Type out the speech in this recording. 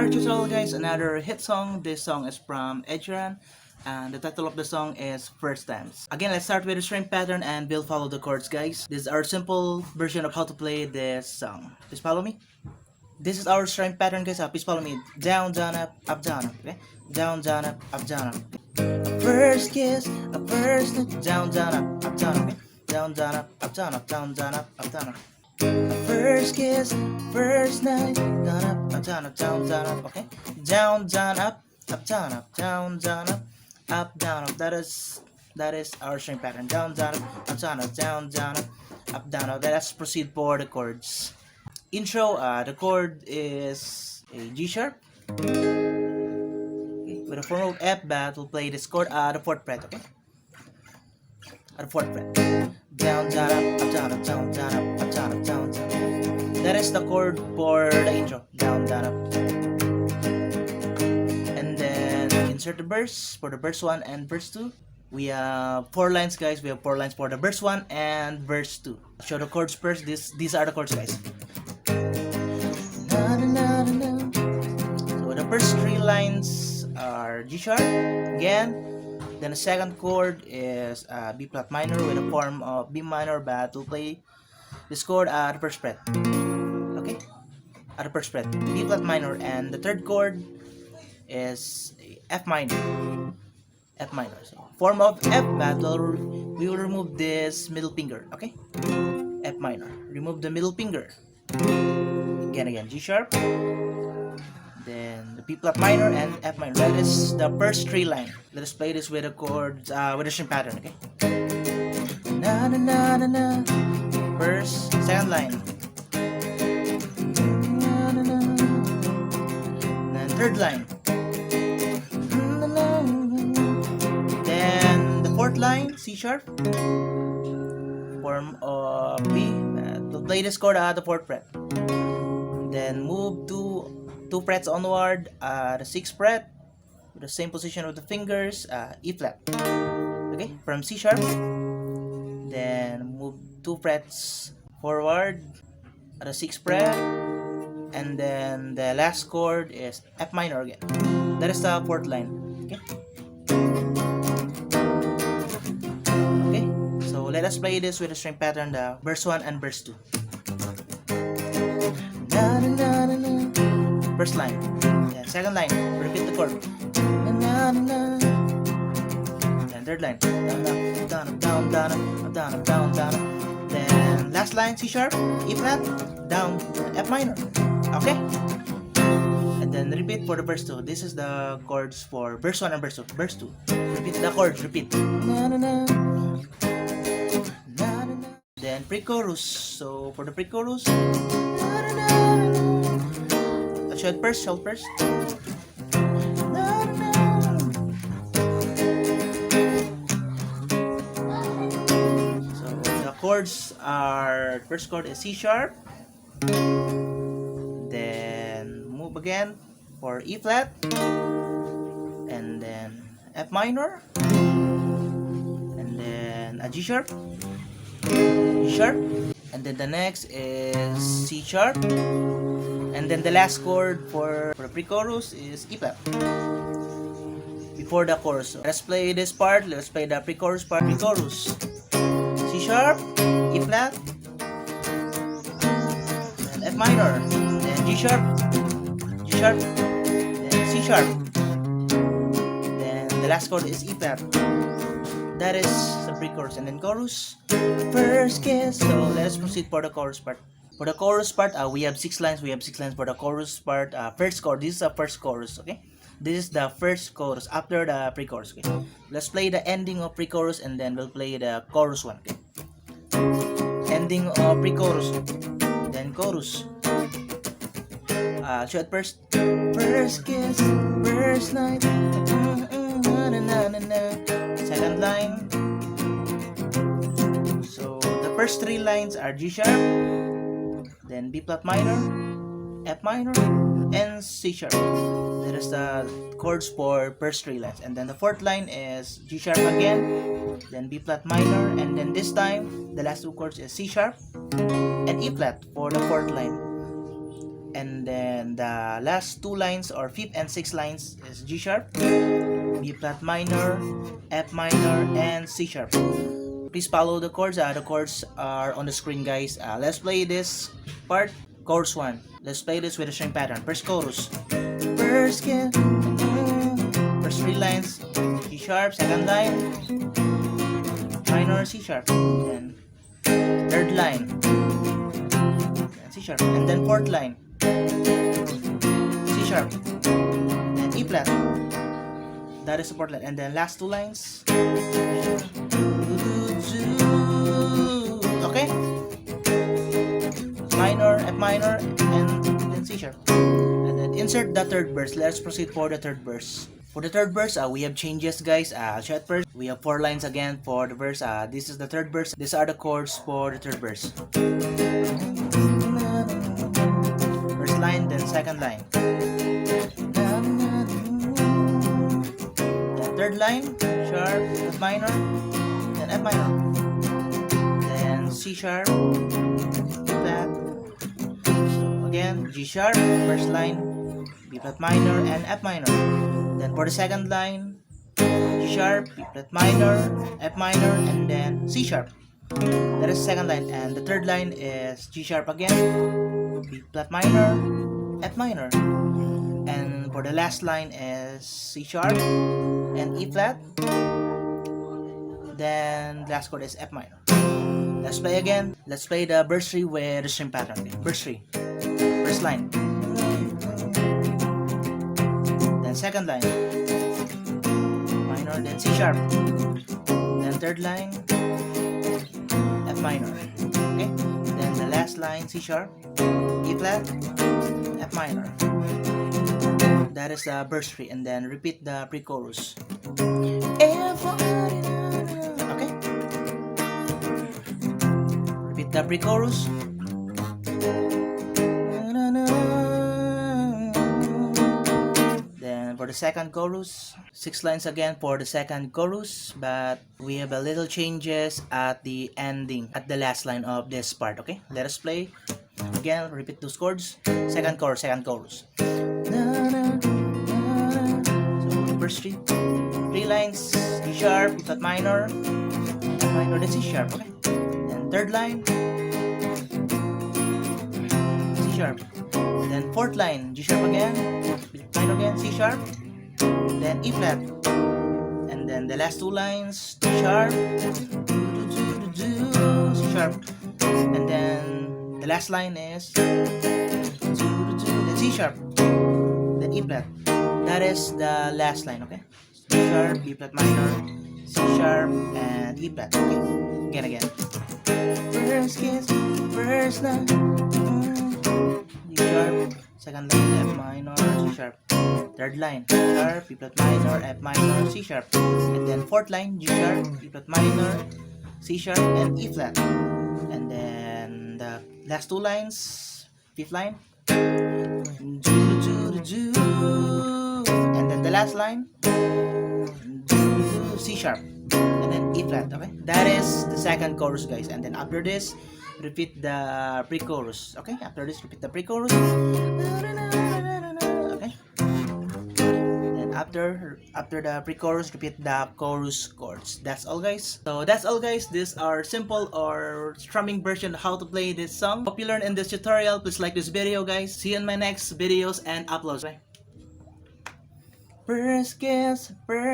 Another tutorial guys, another hit song. This song is from Sheeran and the title of the song is First Times. Again, let's start with the string pattern and we'll follow the chords guys. This is our simple version of how to play this song. Please follow me. This is our string pattern guys. Please follow me. Down, down, up, down, up. Okay? Down, down, up, down, up. A first kiss, a first down, down, up, down, up. Okay? Down, down, up, down, up, down, down, up, down, up. First kiss, first night, down up, down up, down, down up, okay? Down, down, up, down up, down, down, up, down up. That is our string pattern. Down, down, up, down up, down, down, up, down up. Let us proceed for the chords. Intro, the chord is a G sharp. Okay, with a form of F, but we'll play this chord at the 4th fret, okay? At the 4th fret. Down, down, up, down, up, down, down, up, down, up, down, down. That is the chord for the intro. Down, down, up. And then insert the verse for the verse 1 and verse 2. We have 4 lines, guys. We have 4 lines for the verse 1 and verse 2. Show the chords first. These are the chords, guys. So the first 3 lines are G sharp again. Then the second chord is B flat minor with a form of B minor, but we'll play this chord at the 1st fret. Okay? At the 1st fret. B flat minor. And the third chord is F minor. F minor. So, form of F, but we will remove this middle finger. Okay? F minor. Remove the middle finger. Again, G sharp. Then the B flat minor and F minor. That is the first 3 lines. Let us play this with the chords, with the string pattern. Okay. Na na na na na. First, second line. Na na na. Then third line. Na na. Then the 4th line, C sharp. Form of B. To play this chord at the 4th fret. Then move to 2 frets onward, the 6th fret, with the same position of the fingers, E flat. Okay, from C sharp. Then move 2 frets forward at the 6th fret, and then the last chord is F minor again. That is the 4th line. Okay. Okay. So let us play this with the string pattern, the verse 1 and verse 2. Na, na, na, na, na. First line. Yeah, second line. Repeat the chord. Na, na, na. Then third line. Down, down, down, down, down, down, down. Then last line, C sharp, E flat, down, F minor. Okay? And then repeat for the verse 2. This is the chords for verse 1 and verse 2. Verse 2. Repeat the chords. Repeat. Na, na, na. Na, na, na. Then pre-chorus. So for the pre-chorus, na, na, na. Shout first. So the chords are, first chord is C sharp, then move again for E flat, and then F minor, and then a G sharp, and then the next is C sharp. And then the last chord for the pre-chorus is E flat. Before the chorus. So let's play this part. Let's play the pre-chorus part. Pre-chorus. C sharp, E flat, and F minor. Then G sharp, then C sharp. Then the last chord is E flat. That is the pre-chorus. And then chorus. First kiss. So let's proceed for the chorus part. For the chorus part, we have 6 lines. We have 6 lines for the chorus part. First chord. This is the first chorus. Okay. This is the first chorus after the pre-chorus. Okay. Let's play the ending of pre-chorus and then we'll play the chorus one. Okay. Ending of pre-chorus. Then chorus. Shout first. First kiss, first night. Second line. So the first 3 lines are G sharp. Then B flat minor, F minor, and C sharp. That is the chords for first 3 lines. And then the 4th line is G sharp again, then B flat minor, and then this time the last 2 chords is C sharp and E flat for the 4th line. and then the last two lines or fifth and sixth lines is G sharp, B flat minor, F minor, and C sharp. Please follow the chords. The chords are on the screen, guys. Let's play this part. Chorus 1. Let's play this with a string pattern. First chorus. First kiss. First three lines. G sharp. Second line. Minor C sharp. Then third line. C sharp. And then fourth line. C sharp. And E flat. That is the fourth line. And then last two lines. Okay? Minor, F minor, and then C sharp. And then insert the third verse. Let's proceed for the third verse. For the third verse, we have changes, guys. I'll show it first. We have 4 lines again for the verse. This is the third verse. These are the chords for the third verse. First line, then second line. Then third line, sharp, F minor, then F minor. Then C sharp, flat. So again, G sharp, first line, B flat minor, and F minor. Then for the second line, G sharp, B flat minor, F minor, and then C sharp. That is the second line. And the third line is G sharp again, B flat minor, F minor. And for the last line is C sharp and E flat. Then last chord is F minor. Let's play again. Let's play the verse 3 with the string pattern. Okay. Verse 3. First line. Then second line. Minor, then C sharp. Then third line. F minor. Okay. Then the last line C sharp, E flat, F minor. That is the verse 3, and then repeat the pre-chorus. Okay. Repeat the pre-chorus. Then for the second chorus, 6 lines again for the second chorus, but we have a little changes at the ending, at the last line of this part. Okay, let us play again. Repeat those chords. Second chorus, second chorus. So verse 3 lines, G sharp, B flat minor, F minor, then C sharp. Okay, then third line, C sharp. Then fourth line, G sharp again, B minor again, C sharp, then E flat. And then the last two lines, D sharp, C sharp. And then the last line is then C sharp, then E flat. That is the last line, okay? C sharp, B flat minor, C sharp, and E flat. Okay, again. First kiss, first line, D sharp, second line, F minor, C sharp. Third line, G sharp, B flat minor, F minor, C sharp. And then fourth line, G sharp, B flat minor, C sharp, and E flat. And then the last two lines, fifth line, and then the last line, C sharp, and then E flat. Okay, that is the second chorus, guys. And then after this, repeat the pre-chorus. Okay, after this, repeat the pre-chorus. Okay, then after the pre-chorus, repeat the chorus chords. That's all, guys. So that's all, guys. This are simple or strumming version of how to play this song. Hope you learned in this tutorial. Please like this video, guys. See you in my next videos and uploads. Bye. First kiss, first